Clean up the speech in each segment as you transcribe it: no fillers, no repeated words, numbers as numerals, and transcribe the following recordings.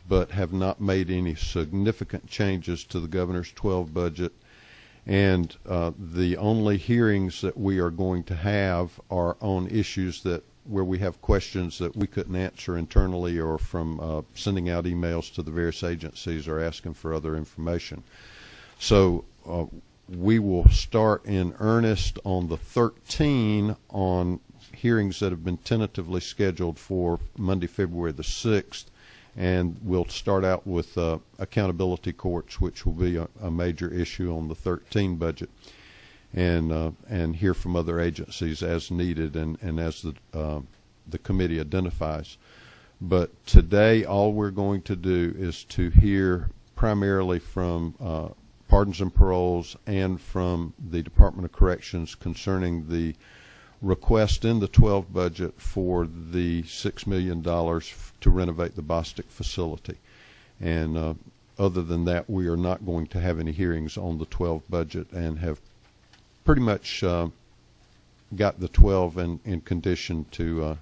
but have not made any significant changes to the governor's 12 budget. And the only hearings that we are going to have are on issues where we have questions that we couldn't answer internally, or from sending out emails to the various agencies or asking for other information. So we will start in earnest on the 13 on hearings that have been tentatively scheduled for Monday, February the 6th. And we'll start out with accountability courts, which will be a major issue on the 13 budget, and hear from other agencies as needed and as the committee identifies. But today, all we're going to do is to hear primarily from pardons and paroles and from the Department of Corrections concerning the request in the 12 budget for the $6 million to renovate the Bostic facility. And other than that, we are not going to have any hearings on the 12 budget, and have pretty much got the 12 in condition to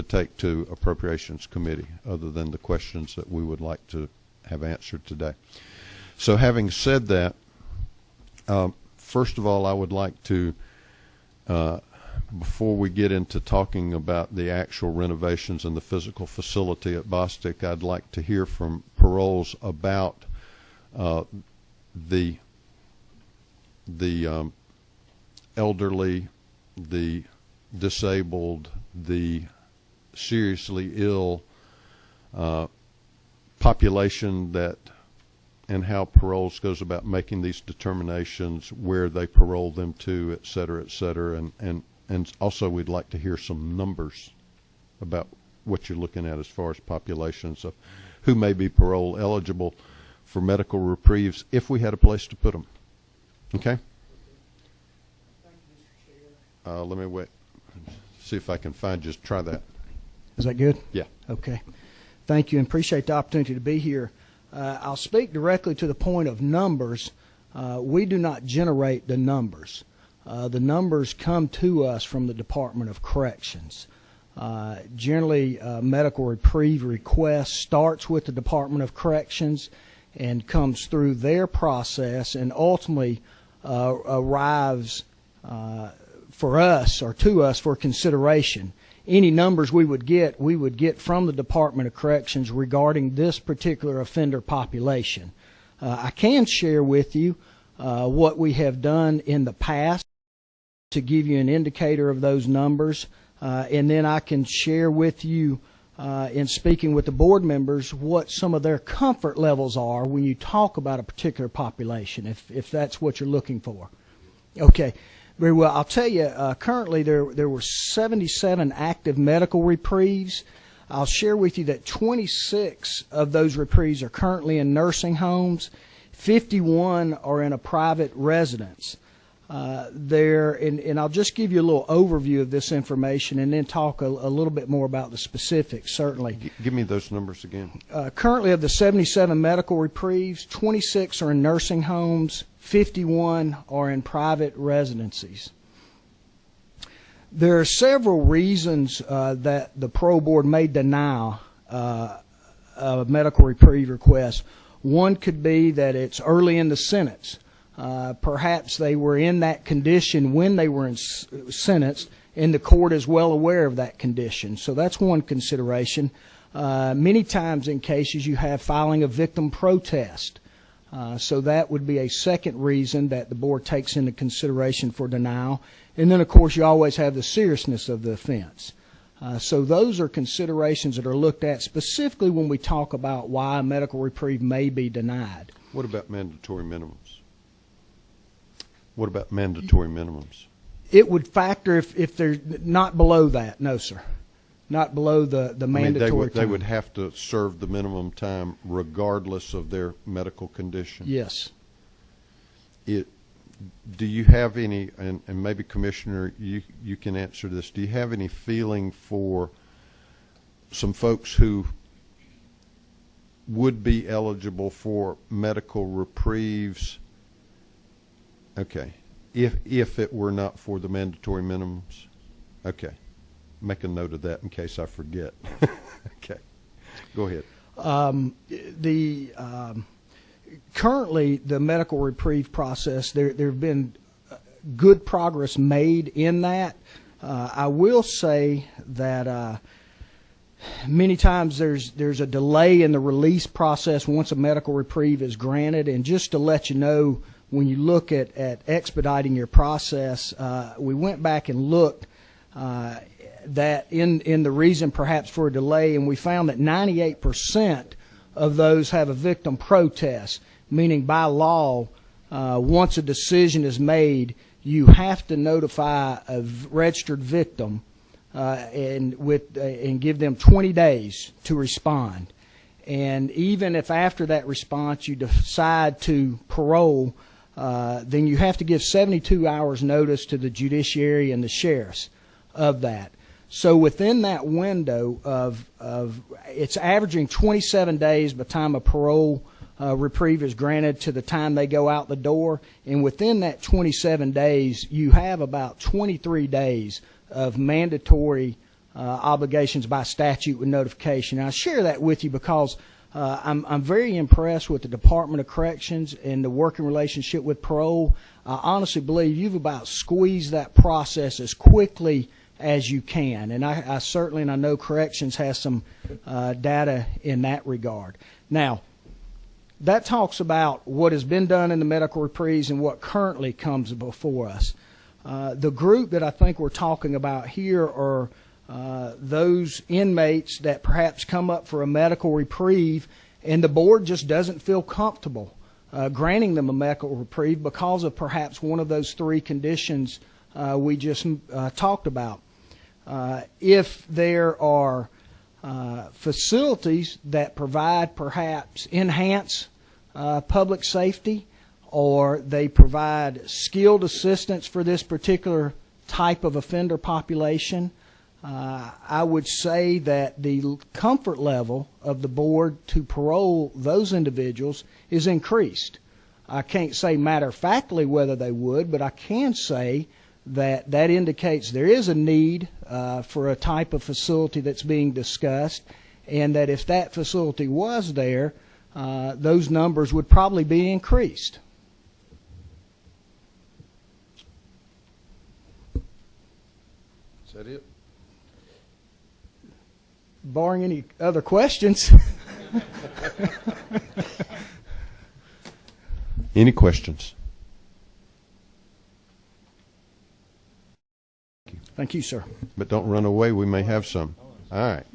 take to Appropriations Committee, other than the questions that we would like to have answered today. So having said that, first of all, I would like to before we get into talking about the actual renovations and the physical facility at Bostic, I'd like to hear from paroles about the elderly, the disabled, the seriously ill population and how paroles goes about making these determinations, where they parole them to, et cetera, and also we'd like to hear some numbers about what you're looking at as far as populations of who may be parole eligible for medical reprieves if we had a place to put them. Okay? Thank you, Mr. Chair. Let me wait. See if I can just try that. Is that good? Yeah. Okay. Thank you, and appreciate the opportunity to be here. I'll speak directly to the point of numbers. We do not generate the numbers. The numbers come to us from the Department of Corrections. Generally, medical reprieve request starts with the Department of Corrections and comes through their process, and ultimately arrives for us, or to us, for consideration. Any numbers we would get from the Department of Corrections regarding this particular offender population. I can share with you what we have done in the past to give you an indicator of those numbers, and then I can share with you, in speaking with the board members, what some of their comfort levels are when you talk about a particular population, if that's what you're looking for. Okay, very well. I'll tell you, currently there were 77 active medical reprieves. I'll share with you that 26 of those reprieves are currently in nursing homes. 51 are in a private residence. And I'll just give you a little overview of this information, and then talk a little bit more about the specifics, certainly. Give me those numbers again. Currently, of the 77 medical reprieves, 26 are in nursing homes, 51 are in private residencies. There are several reasons that the parole board may deny a medical reprieve request. One could be that it's early in the sentence. Perhaps they were in that condition when they were sentenced, and the court is well aware of that condition. So that's one consideration. Many times in cases you have filing a victim protest. So that would be a second reason that the board takes into consideration for denial. And then, of course, you always have the seriousness of the offense. So those are considerations that are looked at specifically when we talk about why a medical reprieve may be denied. What about mandatory minimums? What about mandatory minimums? It would factor if they're not below that. No, sir. Not below the mandatory time. They would have to serve the minimum time regardless of their medical condition? Yes. Do you have any, and maybe Commissioner, you can answer this, do you have any feeling for some folks who would be eligible for medical reprieves, okay, if it were not for the mandatory minimums? Okay. Make a note of that in case I forget. Okay. Go ahead. Currently, the medical reprieve process, there have been good progress made in that. I will say that many times there's a delay in the release process once a medical reprieve is granted. And just to let you know, when you look at expediting your process, we went back and looked that in the reason perhaps for a delay, and we found that 98% of those have a victim protest, meaning by law, once a decision is made, you have to notify a registered victim and give them 20 days to respond. And even if after that response you decide to parole, then you have to give 72 hours notice to the judiciary and the sheriffs of that. So within that window of it's averaging 27 days by the time a parole reprieve is granted to the time they go out the door, and within that 27 days you have about 23 days of mandatory obligations by statute with notification. And I share that with you because I'm very impressed with the Department of Corrections and the working relationship with parole. I honestly believe you've about squeezed that process as quickly as you can, and I certainly, and I know Corrections has some data in that regard. Now, that talks about what has been done in the medical reprieves and what currently comes before us. The group that I think we're talking about here are those inmates that perhaps come up for a medical reprieve and the board just doesn't feel comfortable granting them a medical reprieve because of perhaps one of those three conditions we just talked about. If there are facilities that provide perhaps enhance public safety, or they provide skilled assistance for this particular type of offender population, I would say that the comfort level of the board to parole those individuals is increased. I can't say matter-of-factly whether they would, but I can say that that indicates there is a need for a type of facility that's being discussed, and that if that facility was there, those numbers would probably be increased. Is that it? Barring any other questions. Any questions? Thank you, sir. But don't run away. We may have some. All right.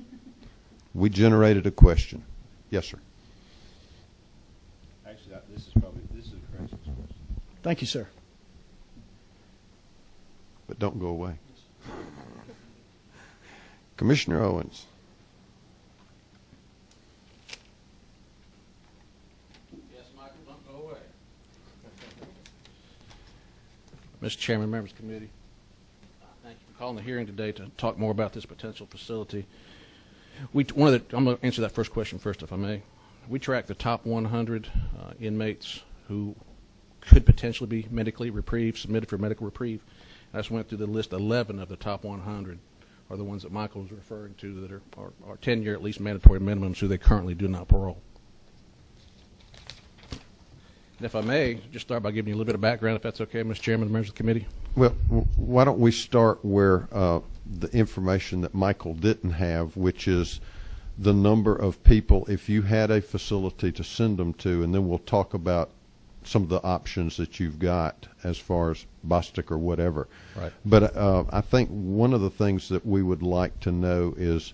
We generated a question. Yes, sir. Actually, this is a corrections question. Thank you, sir. But don't go away. Commissioner Owens. Yes, Michael, don't go away. Mr. Chairman, members of the committee, thank you for calling the hearing today to talk more about this potential facility. I'm going to answer that first question first, if I may. We tracked the top 100 inmates who could potentially be medically reprieved, submitted for medical reprieve. I just went through the list. 11 of the top 100 are the ones that Michael was referring to that are 10-year at least mandatory minimums who they currently do not parole. And if I may, just start by giving you a little bit of background, if that's okay, Mr. Chairman and members of the committee. Well, why don't we start where the information that Michael didn't have, which is the number of people, if you had a facility to send them to, and then we'll talk about some of the options that you've got as far as Bostic or whatever. Right. But I think one of the things that we would like to know is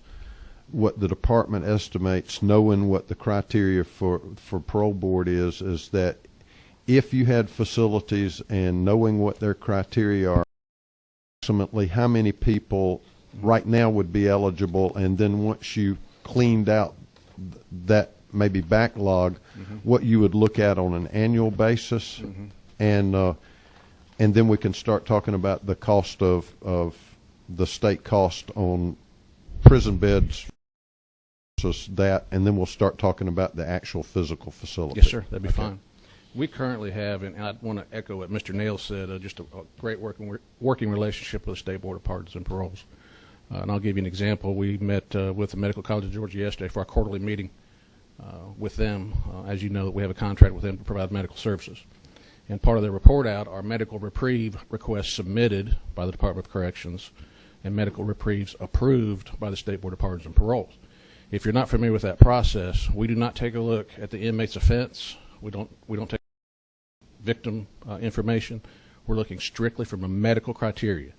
what the department estimates, knowing what the criteria for parole board is that if you had facilities and knowing what their criteria are, approximately how many people right now would be eligible, and then once you cleaned out that maybe backlog, what you would look at on an annual basis, and then we can start talking about the cost of the state cost on prison beds versus that, and then we'll start talking about the actual physical facility. Yes, sir. That'd be fine. We currently have, and I want to echo what Mr. Nail said, just a great working relationship with the State Board of Pardons and Paroles. And I'll give you an example. We met with the Medical College of Georgia yesterday for our quarterly meeting. with them. As you know, we have a contract with them to provide medical services. And part of their report out are medical reprieve requests submitted by the Department of Corrections and medical reprieves approved by the State Board of Pardons and Paroles. If you're not familiar with that process, we do not take a look at the inmate's offense. We don't take victim information. We're looking strictly from a medical criteria.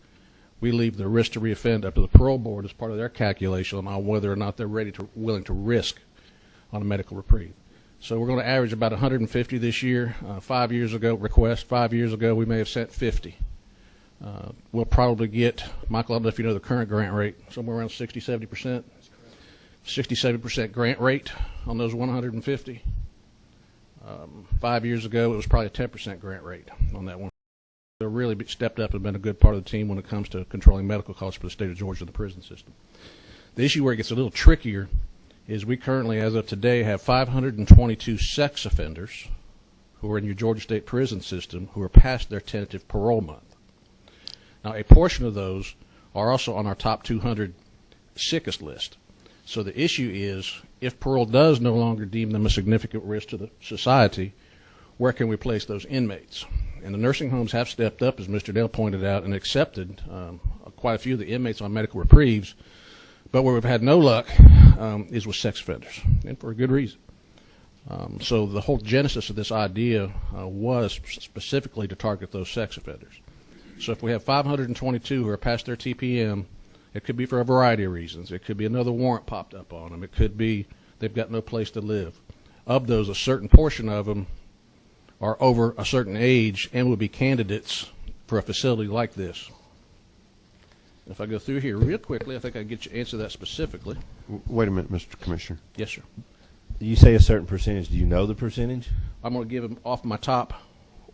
We leave the risk to reoffend up to the parole board as part of their calculation on whether or not they're willing to risk on a medical reprieve. So we're going to average about 150 this year. 5 years ago, we may have sent 50. We'll probably get, Michael, I don't know if you know the current grant rate, somewhere around 60, 70%. 67% grant rate on those 150. 5 years ago, it was probably a 10% grant rate on that one. They're really stepped up and been a good part of the team when it comes to controlling medical costs for the state of Georgia and the prison system. The issue where it gets a little trickier is we currently, as of today, have 522 sex offenders who are in your Georgia State prison system who are past their tentative parole month. Now, a portion of those are also on our top 200 sickest list. So the issue is, if parole does no longer deem them a significant risk to the society, where can we place those inmates? And the nursing homes have stepped up, as Mr. Dale pointed out, and accepted quite a few of the inmates on medical reprieves. But where we've had no luck is with sex offenders, and for a good reason. So the whole genesis of this idea was specifically to target those sex offenders. So if we have 522 who are past their TPM, it could be for a variety of reasons. It could be another warrant popped up on them. It could be they've got no place to live. Of those, a certain portion of them are over a certain age and would be candidates for a facility like this. If I go through here real quickly, I think I can get you to answer that specifically. Wait a minute, Mr. Commissioner. Yes, sir. You say a certain percentage. Do you know the percentage? I'm going to give them off my top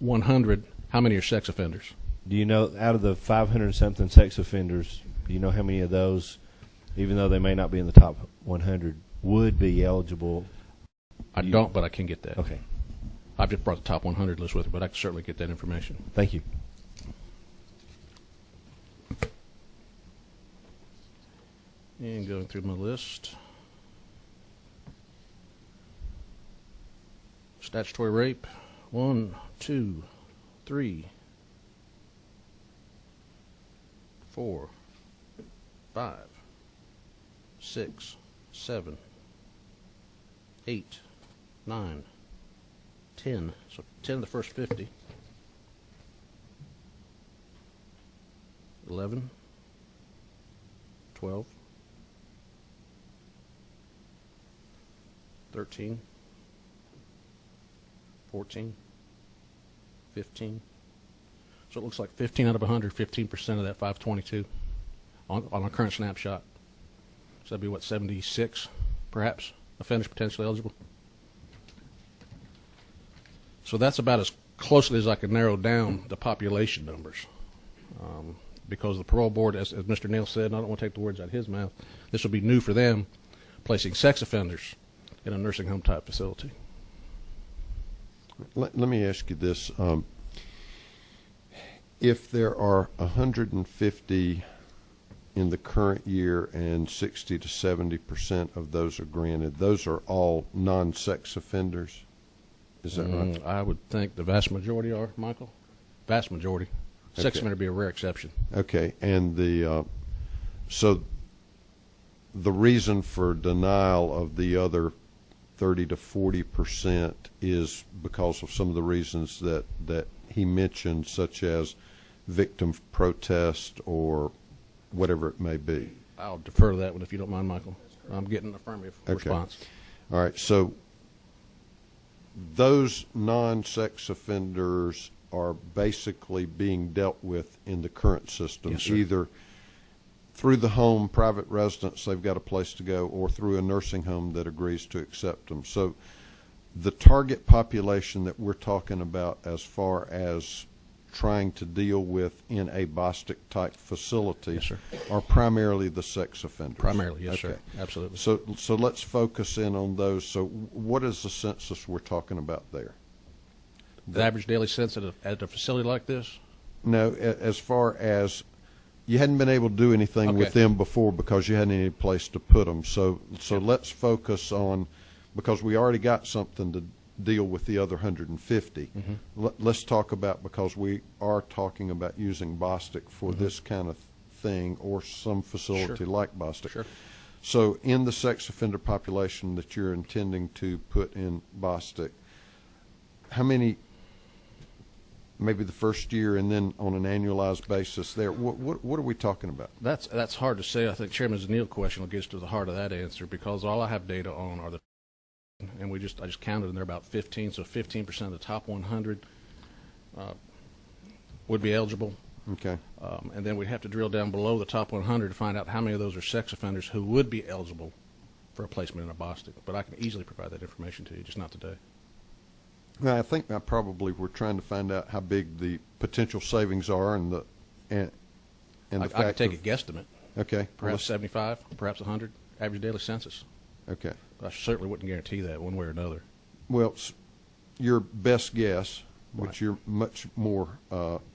100, how many are sex offenders? Do you know, out of the 500-something sex offenders, do you know how many of those, even though they may not be in the top 100, would be eligible? I don't, but I can get that. Okay. I've just brought the top 100 list with me, but I can certainly get that information. Thank you. And going through my list. Statutory rape, 1, 2, 3, 4, 5, 6, 7, 8, 9, 10. So 10 of the first 50. 11, 12, 13, 14, 15. So it looks like 15 out of 100, 15% of that 522 on a current snapshot. So that'd be what, 76 perhaps offenders potentially eligible. So that's about as closely as I could narrow down the population numbers. Because the parole board, as Mr. Neal said, and I don't want to take the words out of his mouth, this will be new for them, placing sex offenders in a nursing home type facility. Let me ask you this. If there are 150 in the current year and 60 to 70% of those are granted, those are all non-sex offenders? Is that right? I would think the vast majority are, Michael. Vast majority. Sex Okay. offender would be a rare exception. Okay, and so the reason for denial of the other 30 to 40% is because of some of the reasons that he mentioned, such as victim protest or whatever it may be. I'll defer to that one if you don't mind, Michael. I'm getting an affirmative response. All right, so those non-sex offenders are basically being dealt with in the current system, Yes, sir. either through the home, private residence, they've got a place to go, or through a nursing home that agrees to accept them. So the target population that we're talking about as far as trying to deal with in a Bostic type facility Yes, sir. are primarily the sex offenders. Primarily, yes, Okay. sir. Absolutely. So let's focus in on those. So what is the census we're talking about there? The average daily census at a facility like this? No, as far as you hadn't been able to do anything Okay. with them before because you hadn't any place to put them. So let's focus on because we already got something to deal with the other 150. Let's talk about, because we are talking about using Bostic for this kind of thing, or some facility like Bostic. Sure. So in the sex offender population that you're intending to put in Bostic, how many, maybe the first year and then on an annualized basis there, what are we talking about? That's hard to say. I think Chairman Zanil's question will get us to the heart of that answer, because all I have data on are the, and I just counted, and they're about 15, so 15% of the top 100 would be eligible. Okay. And then we'd have to drill down below the top 100 to find out how many of those are sex offenders who would be eligible for a placement in a Bostic. But I can easily provide that information to you, just not today. Well, I think we're trying to find out how big the potential savings are, and the I could take a guesstimate. Okay. Perhaps 75, perhaps 100, average daily census. Okay. But I certainly wouldn't guarantee that one way or another. Well, your best guess, which you're much more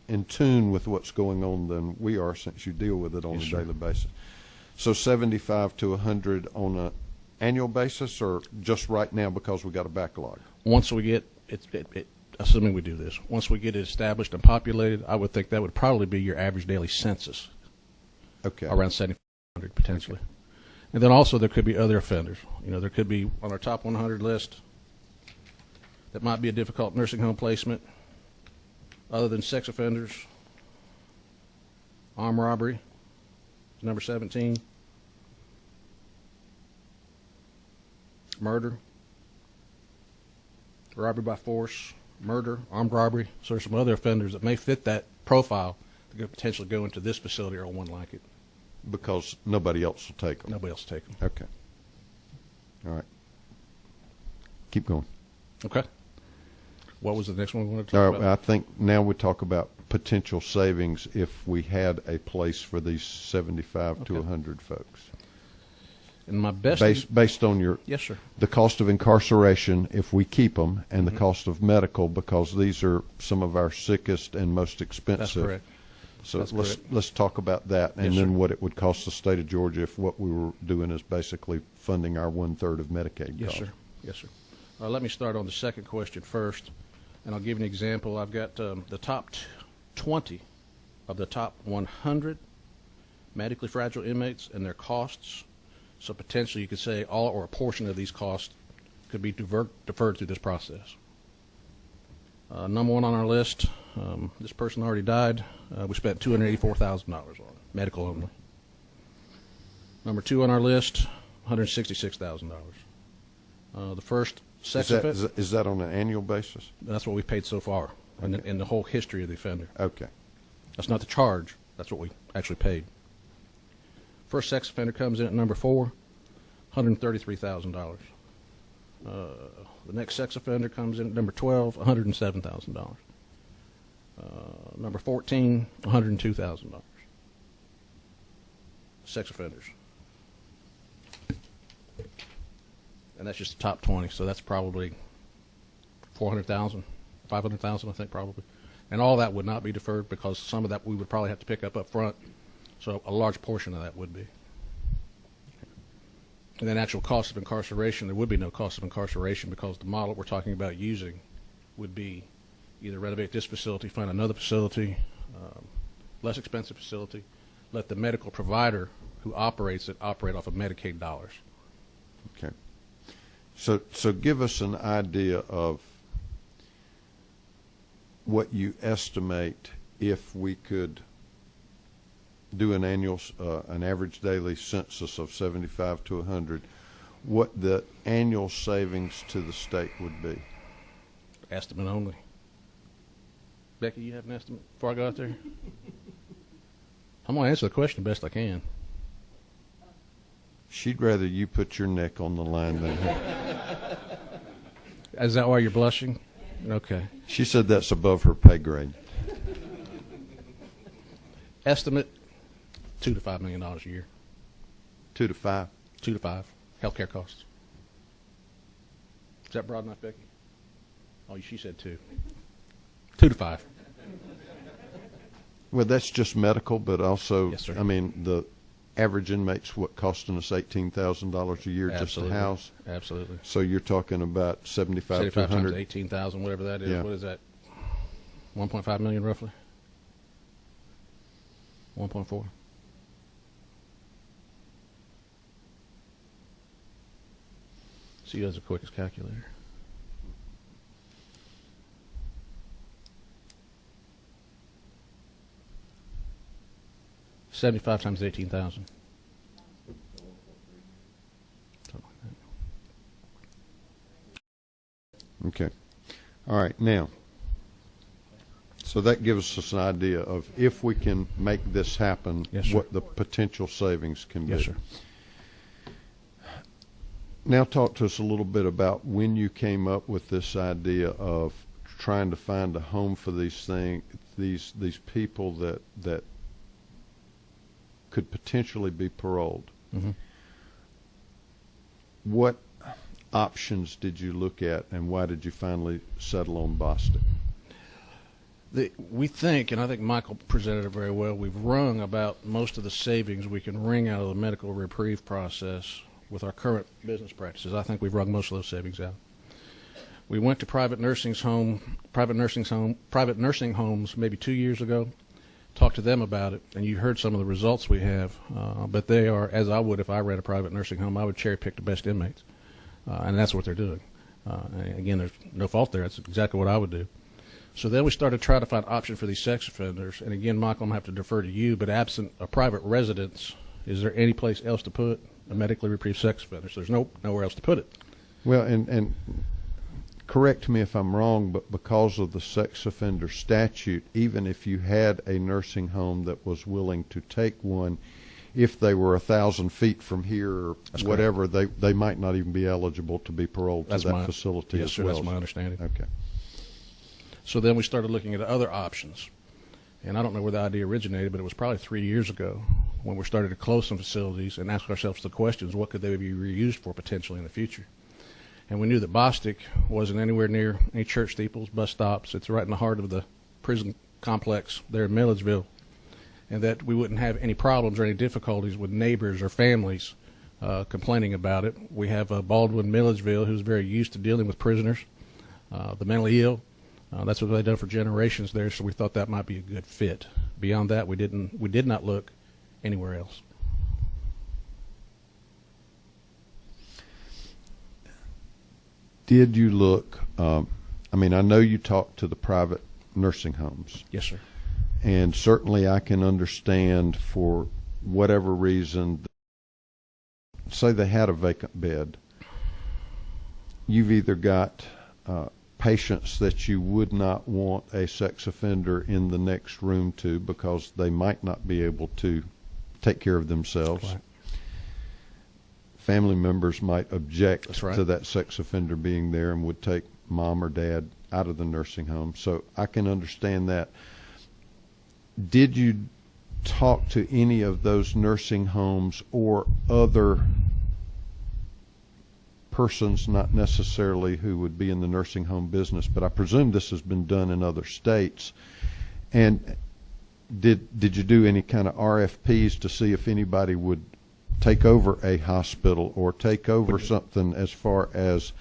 in tune with what's going on than we are, since you deal with it on a daily basis. So 75 to 100 on an annual basis, or just right now because we got a backlog? Once we get assuming we do this, once we get it established and populated, I would think that would probably be your average daily census. Okay. Around 7,500 potentially. Okay. And then also there could be other offenders. You know, there could be on our top 100 list that might be a difficult nursing home placement, other than sex offenders. Armed robbery is number 17. Murder, robbery by force, murder, armed robbery. So there's some other offenders that may fit that profile that could potentially go into this facility or one like it. Because nobody else will take them. Nobody else will take them. Okay. All right. Keep going. Okay. What was the next one we wanted to talk about? All right, I think now we talk about potential savings if we had a place for these 75 to 100 folks. And my best based on your yes, sir. The cost of incarceration if we keep them, and the cost of medical, because these are some of our sickest and most expensive. That's correct. So let's talk about that, and then what it would cost the state of Georgia if what we were doing is basically funding our 1/3 of Medicaid yes, costs. Sir. Yes, sir. Let me start on the second question first, and I'll give you an example. I've got the top 20 of the top 100 medically fragile inmates and their costs. So potentially you could say all or a portion of these costs could be deferred through this process. Number one on our list, this person already died. We spent $284,000 on it, medical only. Number two on our list, $166,000. The first sex offender. Is that on an annual basis? That's what we've paid so far in the whole history of the offender. Okay. That's not the charge. That's what we actually paid. First sex offender comes in at number 4, $133,000. The next sex offender comes in at number 12, $107,000. Number 14, $102,000. Sex offenders. And that's just the top 20, so that's probably $400,000, $500,000, I think, probably. And all that would not be deferred, because some of that we would probably have to pick up front. So a large portion of that would be. And then actual cost of incarceration, there would be no cost of incarceration, because the model we're talking about using would be either renovate this facility, find another facility, less expensive facility, let the medical provider who operates it operate off of Medicaid dollars. Okay. So give us an idea of what you estimate if we could do an annual, an average daily census of 75 to 100, what the annual savings to the state would be. Estimate only. Becky, you have an estimate before I go out there? I'm going to answer the question the best I can. She'd rather you put your neck on the line than her. Is that why you're blushing? Okay. She said that's above her pay grade. Estimate, $2 to $5 million a year. 2 to 5. 2 to 5. Healthcare costs. Is that broad enough, Becky? Oh, she said 2. 2 to 5. Well, that's just medical, but also, yes, sir. I mean, the average inmate's what, costing us $18,000 a year just to house? Absolutely. So you're talking about 75 to 75 times 100. 18,000, whatever that is. Yeah. What is that? 1.5 million roughly? 1.4. See, that's the quickest calculator. $75 times 18,000. Okay. All right. Now, so that gives us an idea of if we can make this happen, Yes, sir. what the potential savings can be. Yes, sir. Now talk to us a little bit about when you came up with this idea of trying to find a home for these people that could potentially be paroled. Mm-hmm. What options did you look at, and why did you finally settle on Bostic? We think, and I think Michael presented it very well, we've wrung about most of the savings we can wring out of the medical reprieve process with our current business practices. I think we've wrung most of those savings out. We went to private nursing homes maybe 2 years ago, talked to them about it, and you heard some of the results we have. But they are, as I would if I ran a private nursing home, I would cherry pick the best inmates, and that's what they're doing. And again, there's no fault there. That's exactly what I would do. So then we started trying to find options for these sex offenders. And again, Michael, I'm going to have to defer to you, but absent a private residence, is there any place else to put a medically reprieved sex offender? So there's nowhere else to put it. Well, and correct me if I'm wrong, but because of the sex offender statute, even if you had a nursing home that was willing to take one, if they were 1,000 feet from here or That's whatever, they might not even be eligible to be paroled to that facility yes, as sir, well. that's my understanding. Okay. So then we started looking at other options. And I don't know where the idea originated, but it was probably 3 years ago when we started to close some facilities and ask ourselves the questions, what could they be reused for potentially in the future? And we knew that Bostic wasn't anywhere near any church steeples, bus stops. It's right in the heart of the prison complex there in Milledgeville, and that we wouldn't have any problems or any difficulties with neighbors or families complaining about it. We have Baldwin, Milledgeville, who's very used to dealing with prisoners, the mentally ill. That's what they've done for generations there, so we thought that might be a good fit. Beyond that, we did not look anywhere else. Did you look, I know you talked to the private nursing homes. Yes, sir. And certainly I can understand for whatever reason, say they had a vacant bed. You've either got patients that you would not want a sex offender in the next room to because they might not be able to take care of themselves. Right. Family members might object That's right. to that sex offender being there and would take mom or dad out of the nursing home. So I can understand that. Did you talk to any of those nursing homes or other persons, not necessarily who would be in the nursing home business, but I presume this has been done in other states? And did you do any kind of RFPs to see if anybody would take over a hospital or take over something as far as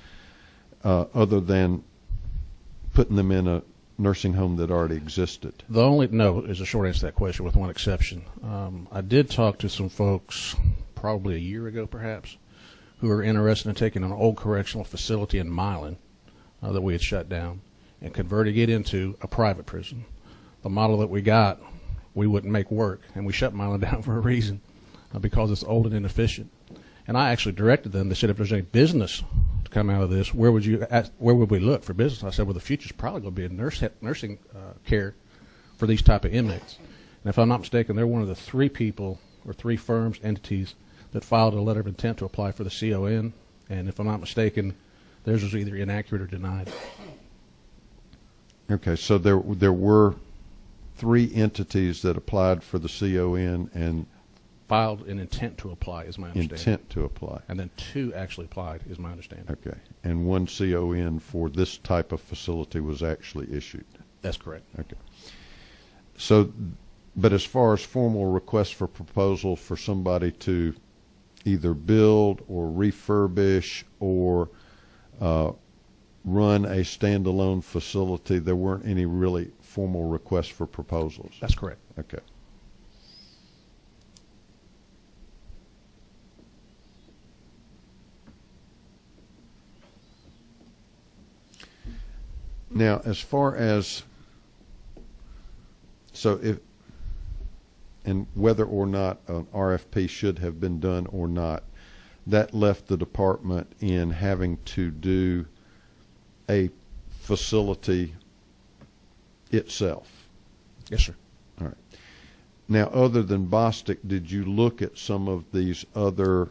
other than putting them in a nursing home that already existed? The only no is a short answer to that question, with one exception. I did talk to some folks probably a year ago, perhaps, who were interested in taking an old correctional facility in Milan that we had shut down and converting it into a private prison. The model that we got, we wouldn't make work, and we shut Milan down for a reason, because it's old and inefficient. And I actually directed them. They said, if there's any business to come out of this, where would we look for business? I said, well, the future's probably going to be in nursing care for these type of inmates. And if I'm not mistaken, they're one of the three people or three firms, entities, that filed a letter of intent to apply for the CON. And if I'm not mistaken, theirs was either inaccurate or denied. Okay, so there were three entities that applied for the CON and Filed an intent to apply, is my understanding. intent to apply. And then two actually applied, is my understanding. Okay, and one CON for this type of facility was actually issued. That's correct. Okay. So But as far as formal requests for proposal for somebody to either build or refurbish or run a standalone facility, there weren't any really formal requests for proposals. That's correct. Okay. Now, as far as, so if, and whether or not an RFP should have been done or not, that left the department in having to do a facility itself. Yes, sir. All right. Now, other than Bostic, did you look at some of these other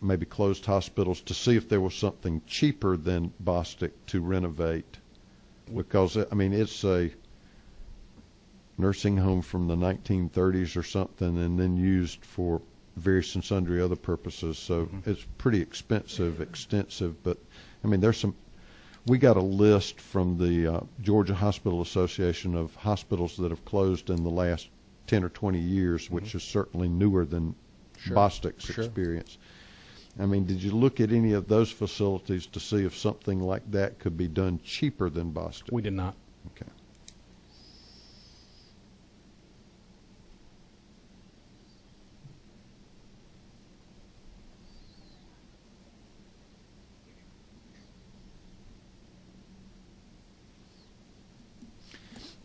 maybe closed hospitals to see if there was something cheaper than Bostic to renovate? Because, I mean, it's a nursing home from the 1930s or something, and then used for various and sundry other purposes. So it's pretty expensive, extensive. But, I mean, there's some, we got a list from the Georgia Hospital Association of hospitals that have closed in the last 10 or 20 years, which is certainly newer than Bostic's experience. I mean, did you look at any of those facilities to see if something like that could be done cheaper than Bostic? We did not. Okay.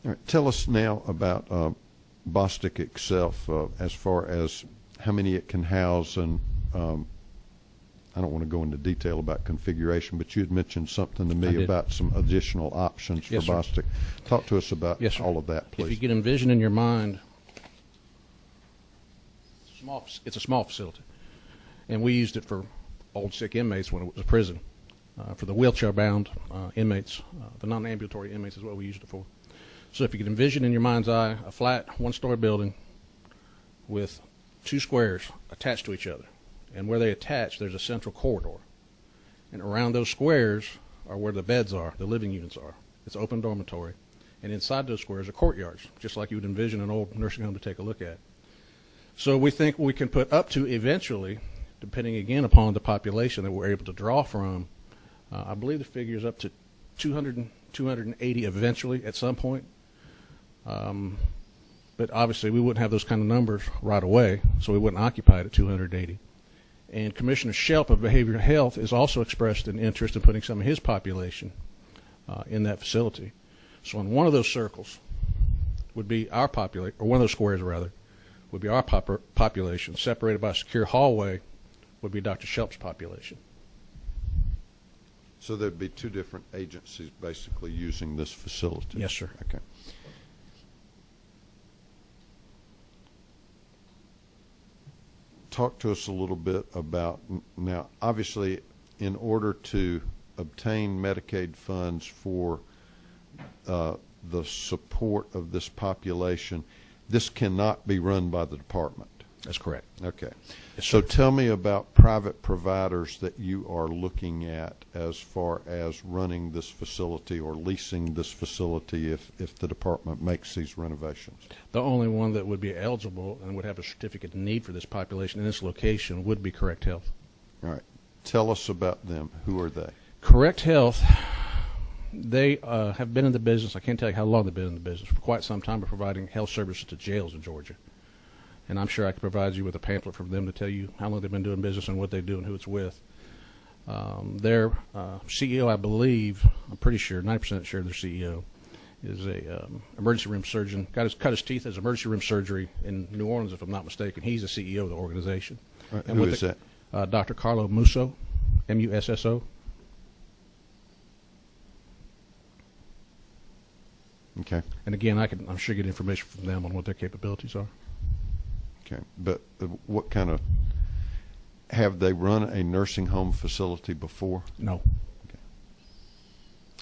All right. Tell us now about Bostic itself, as far as how many it can house, and I don't want to go into detail about configuration, but you had mentioned something to me about some additional options for Bostic. Talk to us about all of that, please. If you can envision in your mind, it's a small facility, and we used it for old sick inmates when it was a prison. For the wheelchair-bound inmates, the non-ambulatory inmates is what we used it for. So if you can envision in your mind's eye a flat one-story building with two squares attached to each other, and where they attach, there's a central corridor. And around those squares are where the beds are, the living units are. It's open dormitory. And inside those squares are courtyards, just like you would envision an old nursing home to take a look at. So we think we can put up to eventually, depending again upon the population that we're able to draw from, I believe the figure is up to 200, 280 eventually at some point. But obviously we wouldn't have those kind of numbers right away, so we wouldn't occupy it at 280. And Commissioner Shelp of Behavioral Health has also expressed an interest in putting some of his population in that facility. So in one of those circles would be our population, or one of those squares rather, would be our population. Separated by a secure hallway would be Dr. Shelp's population. So there'd be two different agencies basically using this facility? Yes, sir. Okay. Talk to us a little bit about, now obviously in order to obtain Medicaid funds for the support of this population, this cannot be run by the department. That's correct. Okay. Yes, so sir. tell me about private providers that you are looking at as far as running this facility or leasing this facility if the department makes these renovations. The only one that would be eligible and would have a certificate of need for this population in this location would be Correct Health. All right. Tell us about them. Who are they? Correct Health, they have been in the business, I can't tell you how long they've been in the business, for quite some time of providing health services to jails in Georgia. And I'm sure I could provide you with a pamphlet from them to tell you how long they've been doing business and what they do and who it's with. Their CEO, I believe, I'm pretty sure, 90% sure their CEO, is a emergency room surgeon. Cut his teeth as emergency room surgery in New Orleans, if I'm not mistaken. He's the CEO of the organization. Right, and who is that? Dr. Carlo Musso, M-U-S-S-O. Okay. And again, I'm sure get information from them on what their capabilities are. Okay. But what kind of, have they run a nursing home facility before? No. Okay.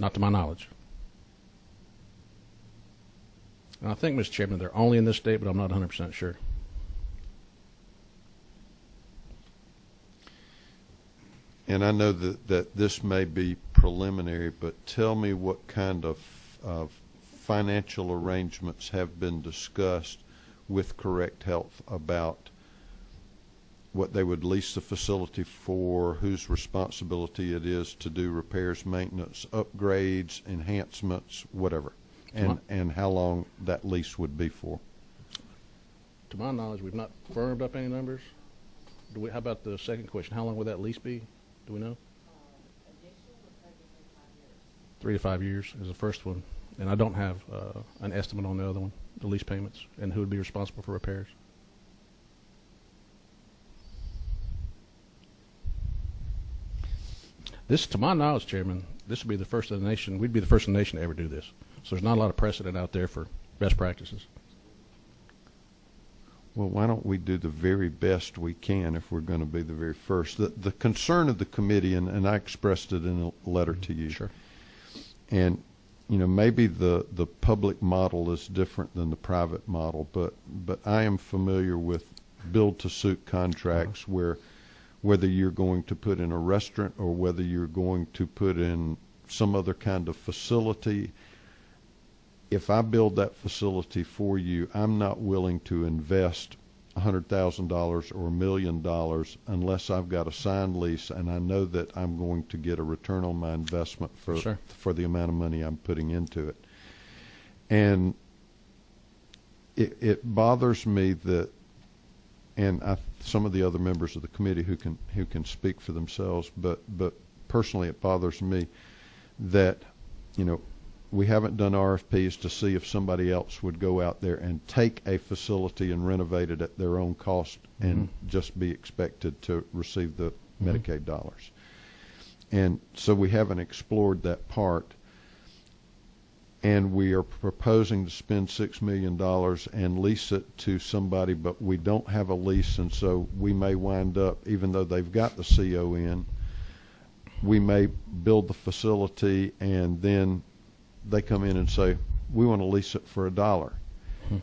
Not to my knowledge. And I think, Mr. Chairman, they're only in this state, but I'm not 100% sure. And I know that this may be preliminary, but tell me what kind of financial arrangements have been discussed with Correct Health about what they would lease the facility for, whose responsibility it is to do repairs, maintenance, upgrades, enhancements, whatever, and how long that lease would be for? To my knowledge, we've not firmed up any numbers. How about the second question? How long would that lease be? Do we know? 3 to 5 years is the first one. And I don't have an estimate on the other one, the lease payments, and who would be responsible for repairs. This, to my knowledge, Chairman, this would be the first in the nation. We'd be the first in the nation to ever do this. So there's not a lot of precedent out there for best practices. Well, why don't we do the very best we can if we're going to be the very first? The concern of the committee, and I expressed it in a letter to you. Sure. And, you know, maybe the public model is different than the private model, but I am familiar with build-to-suit contracts where whether you're going to put in a restaurant or whether you're going to put in some other kind of facility, if I build that facility for you, I'm not willing to invest $100,000 or $1 million unless I've got a signed lease and I know that I'm going to get a return on my investment for the amount of money I'm putting into it. And it bothers me that, and some of the other members of the committee who can speak for themselves, but personally it bothers me that, you know, we haven't done RFPs to see if somebody else would go out there and take a facility and renovate it at their own cost and just be expected to receive the Medicaid dollars. And so we haven't explored that part. And we are proposing to spend $6 million and lease it to somebody, but we don't have a lease, and so we may wind up, even though they've got the CO in, we may build the facility and then they come in and say, we want to lease it for $1.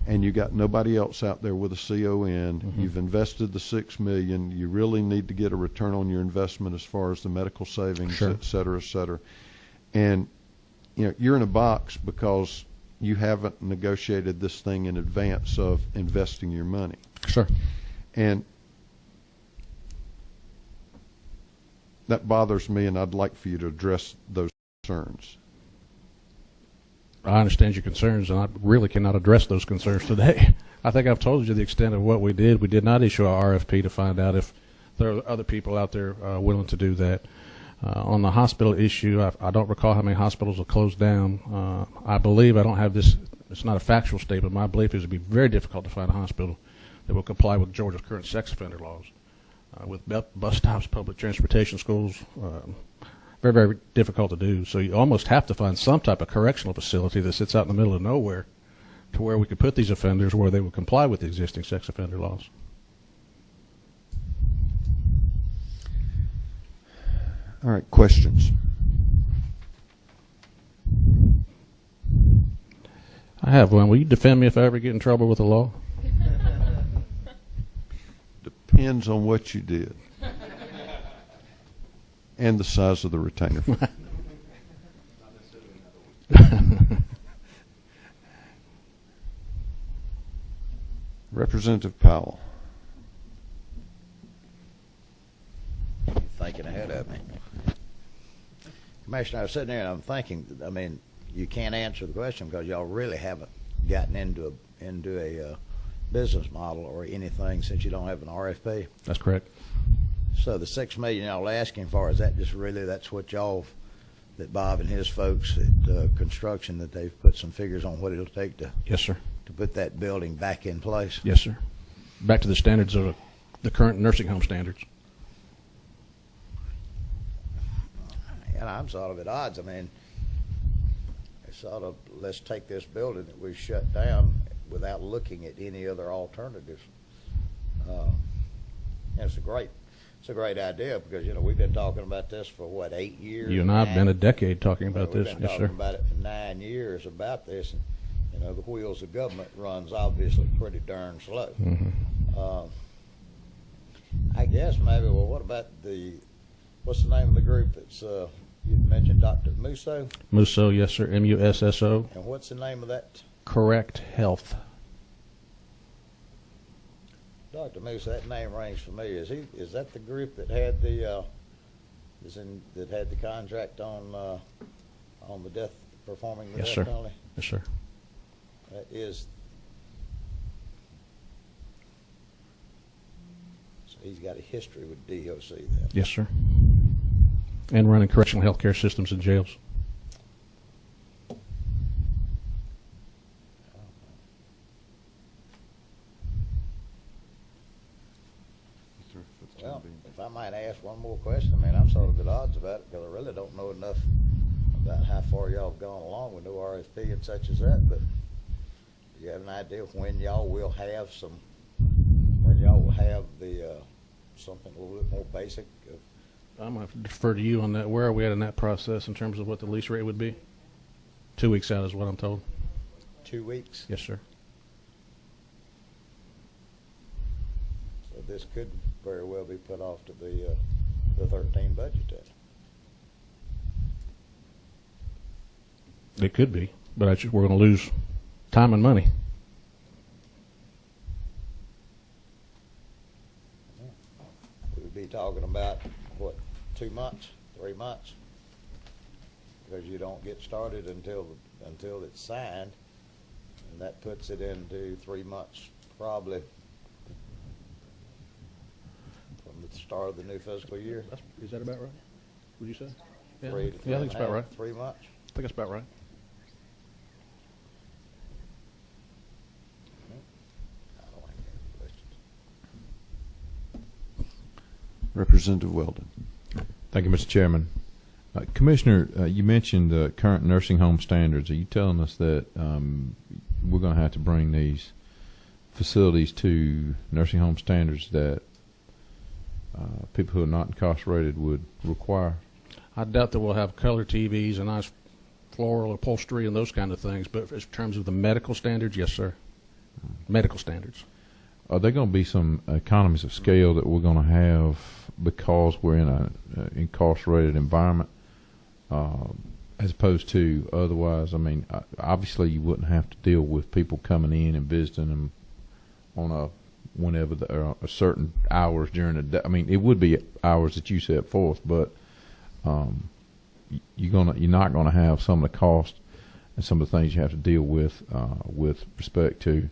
And you got nobody else out there with a CO in. You've invested the $6 million. You really need to get a return on your investment as far as the medical savings, et cetera, et cetera. And you know, you're in a box because you haven't negotiated this thing in advance of investing your money. Sure. And that bothers me, and I'd like for you to address those concerns. I understand your concerns, and I really cannot address those concerns today. I think I've told you the extent of what we did. We did not issue our RFP to find out if there are other people out there willing to do that. On the hospital issue, I don't recall how many hospitals are closed down. I believe, I don't have this, it's not a factual statement, my belief is it would be very difficult to find a hospital that will comply with Georgia's current sex offender laws. With bus stops, public transportation, schools, very, very difficult to do. So you almost have to find some type of correctional facility that sits out in the middle of nowhere to where we could put these offenders where they would comply with the existing sex offender laws. All right, questions? I have one. Will you defend me if I ever get in trouble with the law? Depends on what you did. And the size of the retainer. Representative Powell. Thinking ahead of me. Commissioner, I was sitting there and I'm thinking, I mean, you can't answer the question because y'all really haven't gotten into a business model or anything since you don't have an RFP. That's correct. So the $6 million y'all asking for, is that just really, that's what y'all, that Bob and his folks at construction, that they've put some figures on what it'll take to Yes, sir. to put that building back in place? Yes, sir. Back to the standards of the current nursing home standards. And I'm sort of at odds. I mean, it's sort of, let's take this building that we've shut down without looking at any other alternatives. And it's a great idea because, you know, we've been talking about this for, what, 8 years? You and I have been a decade talking about this. We've been Yes, talking sir. about it for 9 years about this. And, you know, the wheels of government runs obviously pretty darn slow. I guess maybe, well, what about what's the name of the group that's You mentioned Dr. Musso, Musso, yes, sir. Musso. and what's the name of that? Correct Health. Dr. Musso, that name rings familiar. Is that the group that had the that had the contract on the death performing the Yes, death sir. penalty? Yes, sir. That is. So he's got a history with DOC then. Yes, sir. And running correctional health care systems in jails. Well, if I might ask one more question, I mean, I'm sort of at odds about it because I really don't know enough about how far y'all have gone along with new RFP and such as that, but do you have an idea of when y'all will have the, something a little bit more basic? I'm going to defer to you on that. Where are we at in that process in terms of what the lease rate would be? 2 weeks out is what I'm told. 2 weeks? Yes, sir. So this could very well be put off to the 13 budget then. It could be, but we're going to lose time and money. We would be talking about, what, 2 months, 3 months? Because you don't get started until it's signed, and that puts it into 3 months probably from the start of the new fiscal year. Is that about right? Would you say? Yeah, Three I to think it's about right. 3 months. I think that's about right. I don't have any questions. Representative Weldon. Thank you, Mr. Chairman. Commissioner, you mentioned the current nursing home standards. Are you telling us that we're going to have to bring these facilities to nursing home standards that people who are not incarcerated would require? I doubt that we'll have color TVs and nice floral upholstery and those kind of things, but in terms of the medical standards, yes, sir. Medical standards. Are there going to be some economies of scale that we're going to have because we're in an incarcerated environment as opposed to otherwise? I mean, obviously you wouldn't have to deal with people coming in and visiting them on whenever a certain hours during the day. I mean, it would be hours that you set forth, but you're not going to have some of the cost and some of the things you have to deal with respect to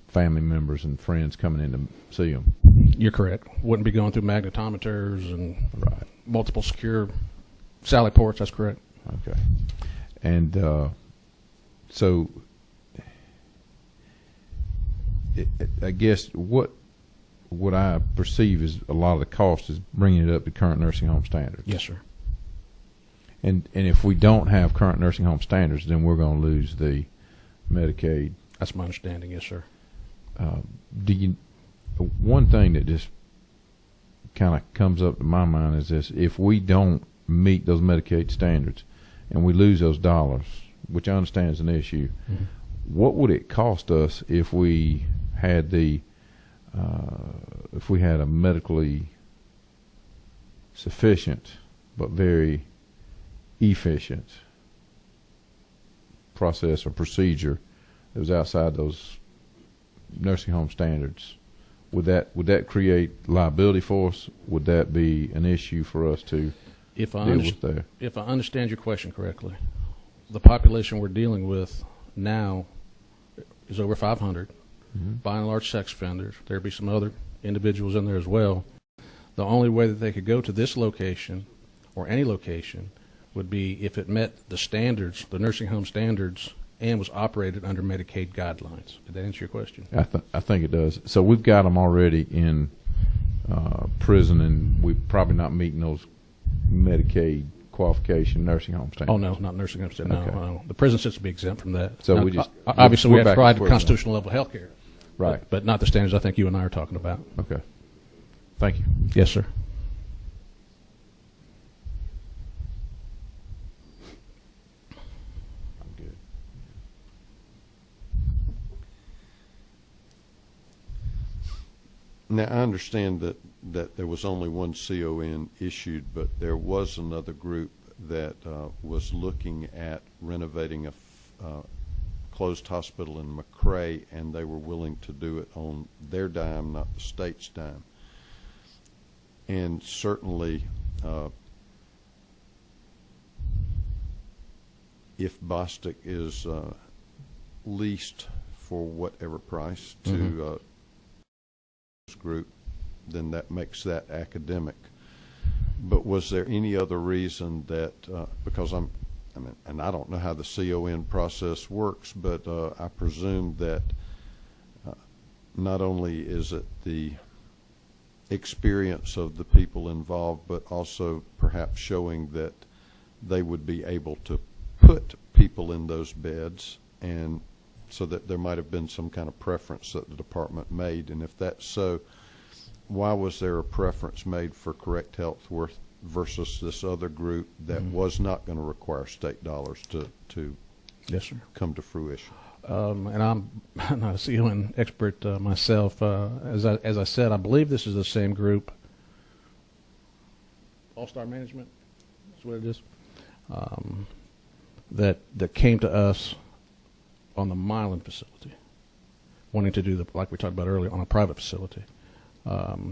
family members and friends coming in to see them. You're correct. Wouldn't be going through magnetometers and Right. multiple secure Sally ports. That's correct. Okay. And so I guess what I perceive is a lot of the cost is bringing it up to current nursing home standards. Yes, sir. And if we don't have current nursing home standards, then we're going to lose the Medicaid. That's my understanding. Yes, sir. One thing that just kind of comes up to my mind is this: if we don't meet those Medicaid standards and we lose those dollars, which I understand is an issue, Mm-hmm. what would it cost us if we had a medically sufficient but very efficient process or procedure that was outside those nursing home standards? Would that create liability for us? Would that be an issue for us to If I deal with there? If I understand your question correctly, the population we're dealing with now is over 500. Mm-hmm. By and large, sex offenders. There'd be some other individuals in there as well. The only way that they could go to this location or any location would be if it met the standards, the nursing home standards, and was operated under Medicaid guidelines. Did that answer your question? I think it does. So we've got them already in prison, and we're probably not meeting those Medicaid qualification nursing home standards. Oh, no, not nursing home standards. Okay. No. The prison system would be exempt from that. So Now, we just- obviously, we're we have to back to provide square one. constitutional level health care. Right. But not the standards I think you and I are talking about. Okay. Thank you. Yes, sir. I'm good. Now, I understand that there was only one CON issued, but there was another group that was looking at renovating a closed hospital in McRae, and they were willing to do it on their dime, not the state's dime. And certainly, if Bostic is leased for whatever price to this group, then that makes that academic. But was there any other reason that, because I mean, and I don't know how the CON process works, but I presume that not only is it the experience of the people involved, but also perhaps showing that they would be able to put people in those beds, and so that there might have been some kind of preference that the department made. And if that's so, why was there a preference made for Correct Health versus this other group that was not going to require state dollars to Yes, sir. come to fruition? And I'm not a CON expert myself. As I said, I believe this is the same group. All-Star Management, that's what it is. That came to us on the Milan facility, wanting to do like we talked about earlier, on a private facility.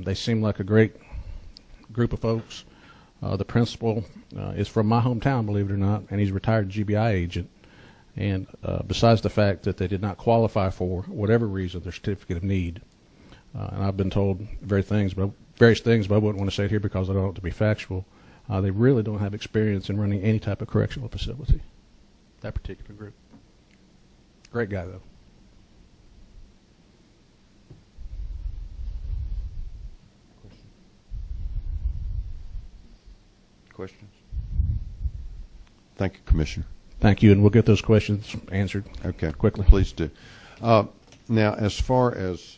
They seem like a great group of folks. The principal is from my hometown, believe it or not, and he's a retired GBI agent. And besides the fact that they did not qualify for whatever reason their certificate of need, and I've been told various things, but I wouldn't want to say it here because I don't want it to be factual. They really don't have experience in running any type of correctional facility. That particular group. Great guy, though. Questions? Thank you, Commissioner. Thank you, and we'll get those questions answered quickly. Please do. Now, as far as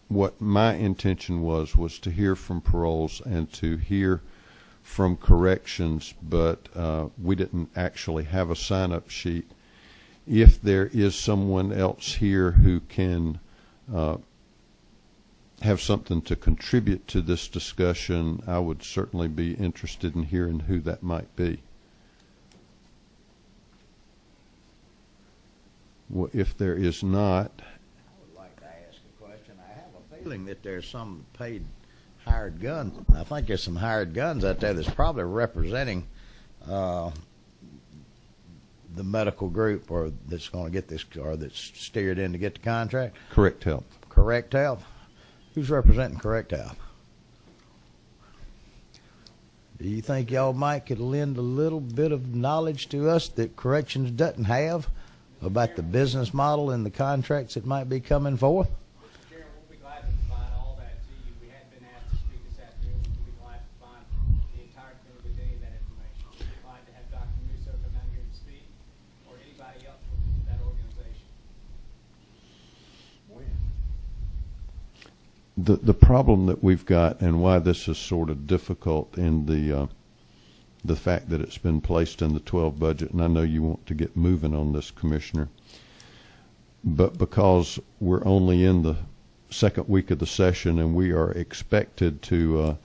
what my intention was to hear from paroles and to hear from corrections, but we didn't actually have a sign-up sheet. If there is someone else here who can have something to contribute to this discussion, I would certainly be interested in hearing who that might be. Well, if there is not, I would like to ask a question. I have a feeling that there's some paid hired guns. I think there's some hired guns out there that's probably representing the medical group, or that's going to get this, or that's steered in to get the contract. Correct Health. Correct Health. Who's representing Correct Health? Do you think y'all might could lend a little bit of knowledge to us that Corrections doesn't have about the business model and the contracts that might be coming forth? Mr. Chairman, we'll be glad to provide all that to you. We had been asked to speak this afternoon. We'll be glad to provide the entire committee with any of that information. We'll be glad to have Dr. Musso come down here to speak, or anybody else from that organization. The problem that we've got, and why this is sort of difficult in the fact that it's been placed in the 12 budget, and I know you want to get moving on this, Commissioner, but because we're only in the second week of the session and we are expected to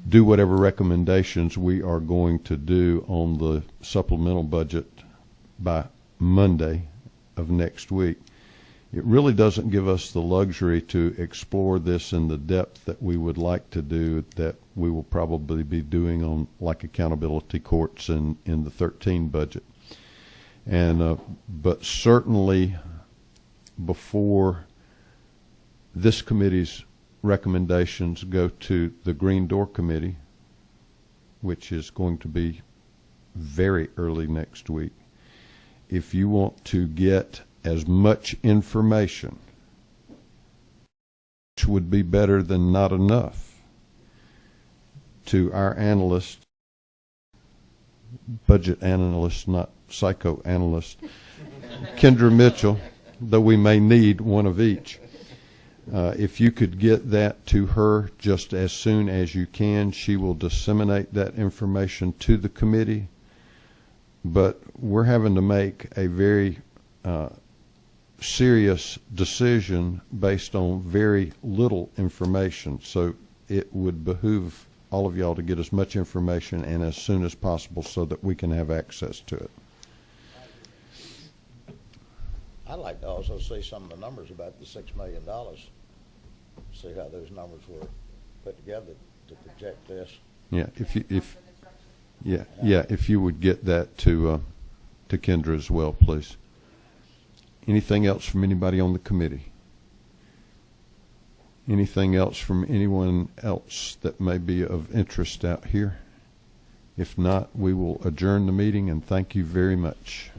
do whatever recommendations we are going to do on the supplemental budget by Monday of next week, it really doesn't give us the luxury to explore this in the depth that we would like to do, that we will probably be doing on like accountability courts in the 13 budget. And but certainly before this committee's recommendations go to the Green Door Committee, which is going to be very early next week, if you want to get as much information, which would be better than not enough, to our analyst, budget analyst, not psychoanalyst, Kendra Mitchell, though we may need one of each. If you could get that to her just as soon as you can, she will disseminate that information to the committee. But we're having to make a very serious decision based on very little information. So it would behoove all of y'all to get as much information and as soon as possible so that we can have access to it. I'd like to also see some of the numbers about the $6 million. See how those numbers were put together to project this. Yeah, if you would get that to Kendra as well, please. Anything else from anybody on the committee? Anything else from anyone else that may be of interest out here? If not, we will adjourn the meeting, and thank you very much.